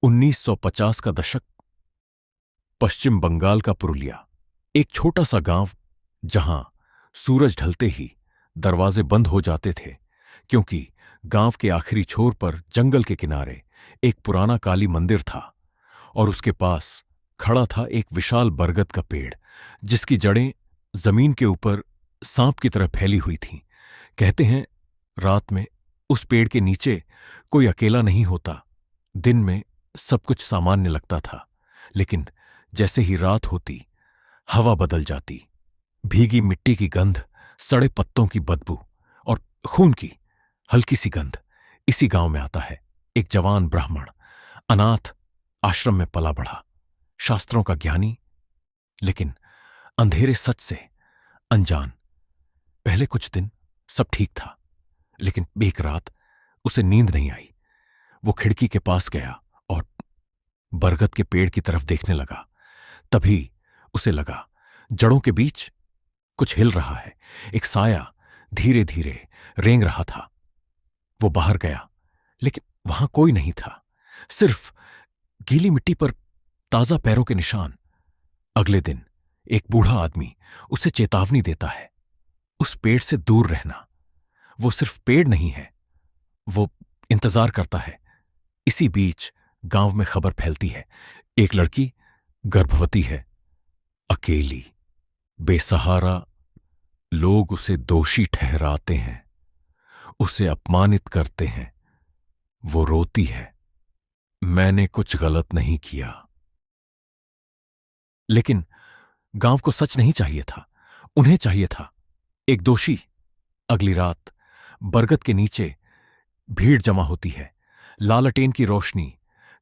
1950 का दशक। पश्चिम बंगाल का पुरुलिया। एक छोटा सा गांव जहां सूरज ढलते ही दरवाजे बंद हो जाते थे, क्योंकि गांव के आखिरी छोर पर जंगल के किनारे एक पुराना काली मंदिर था और उसके पास खड़ा था एक विशाल बरगद का पेड़, जिसकी जड़ें जमीन के ऊपर सांप की तरह फैली हुई थीं। कहते हैं रात में उस पेड़ के नीचे कोई अकेला नहीं होता। दिन में सब कुछ सामान्य लगता था, लेकिन जैसे ही रात होती हवा बदल जाती। भीगी मिट्टी की गंध, सड़े पत्तों की बदबू और खून की हल्की सी गंध। इसी गांव में आता है एक जवान ब्राह्मण, अनाथ आश्रम में पला बढ़ा, शास्त्रों का ज्ञानी, लेकिन अंधेरे सच से अनजान। पहले कुछ दिन सब ठीक था, लेकिन एक रात उसे नींद नहीं आई। वो खिड़की के पास गया और बरगद के पेड़ की तरफ देखने लगा। तभी उसे लगा जड़ों के बीच कुछ हिल रहा है। एक साया धीरे धीरे रेंग रहा था। वो बाहर गया, लेकिन वहां कोई नहीं था, सिर्फ गीली मिट्टी पर ताजा पैरों के निशान। अगले दिन एक बूढ़ा आदमी उसे चेतावनी देता है, उस पेड़ से दूर रहना। वो सिर्फ पेड़ नहीं है, वो इंतजार करता है। इसी बीच गांव में खबर फैलती है, एक लड़की गर्भवती है, अकेली, बेसहारा। लोग उसे दोषी ठहराते हैं, उसे अपमानित करते हैं। वो रोती है, मैंने कुछ गलत नहीं किया। लेकिन गांव को सच नहीं चाहिए था, उन्हें चाहिए था एक दोषी। अगली रात बरगद के नीचे भीड़ जमा होती है। लालटेन की रोशनी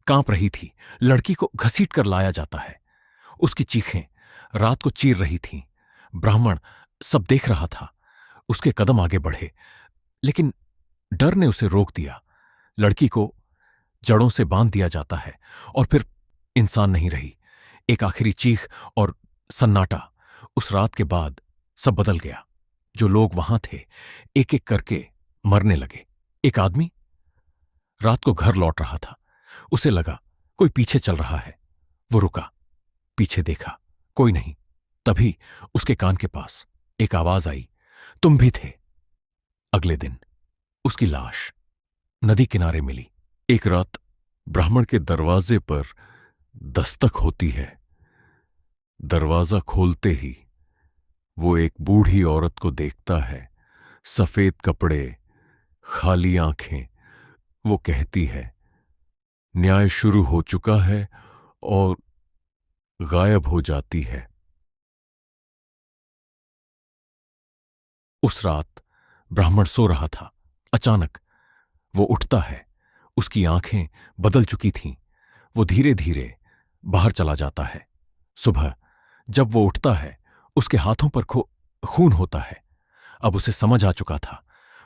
कांप रही थी। लड़की को घसीट कर लाया जाता है। उसकी चीखें रात को चीर रही थीं। ब्राह्मण सब देख रहा था। उसके कदम आगे बढ़े, लेकिन डर ने उसे रोक दिया। लड़की को जड़ों से बांध दिया जाता है और फिर इंसान नहीं रही। एक आखिरी चीख और सन्नाटा। उस रात के बाद सब बदल गया। जो लोग वहां थे एक एक करके मरने लगे। एक आदमी रात को घर लौट रहा था। उसे लगा कोई पीछे चल रहा है। वो रुका, पीछे देखा, कोई नहीं। तभी उसके कान के पास एक आवाज आई, तुम भी थे। अगले दिन उसकी लाश नदी किनारे मिली। एक रात ब्राह्मण के दरवाजे पर दस्तक होती है। दरवाजा खोलते ही वो एक बूढ़ी औरत को देखता है। सफेद कपड़े, खाली आंखें। वो कहती है, न्याय शुरू हो चुका है, और गायब हो जाती है। उस रात ब्राह्मण सो रहा था। अचानक वो उठता है। उसकी आंखें बदल चुकी थीं। वो धीरे धीरे बाहर चला जाता है। सुबह जब वो उठता है, उसके हाथों पर खून होता है। अब उसे समझ आ चुका था,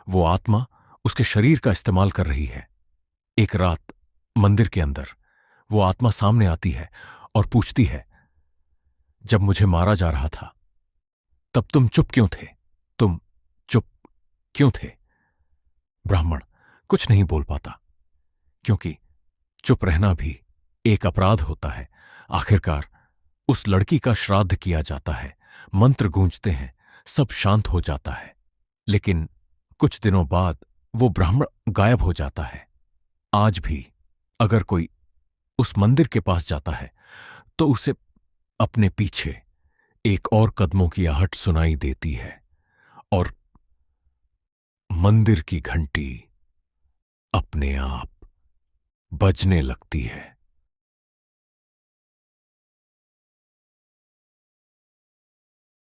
वो आत्मा उसके शरीर का इस्तेमाल कर रही है। एक रात मंदिर के अंदर वो आत्मा सामने आती है और पूछती है, जब मुझे मारा जा रहा था तब तुम चुप क्यों थे? तुम चुप क्यों थे? ब्राह्मण कुछ नहीं बोल पाता, क्योंकि चुप रहना भी एक अपराध होता है। आखिरकार उस लड़की का श्राद्ध किया जाता है, मंत्र गूंजते हैं, सब शांत हो जाता है। लेकिन कुछ दिनों बाद वो ब्राह्मण गायब हो जाता है। आज भी अगर कोई उस मंदिर के पास जाता है तो उसे अपने पीछे एक और कदमों की आहट सुनाई देती है, और मंदिर की घंटी अपने आप बजने लगती है।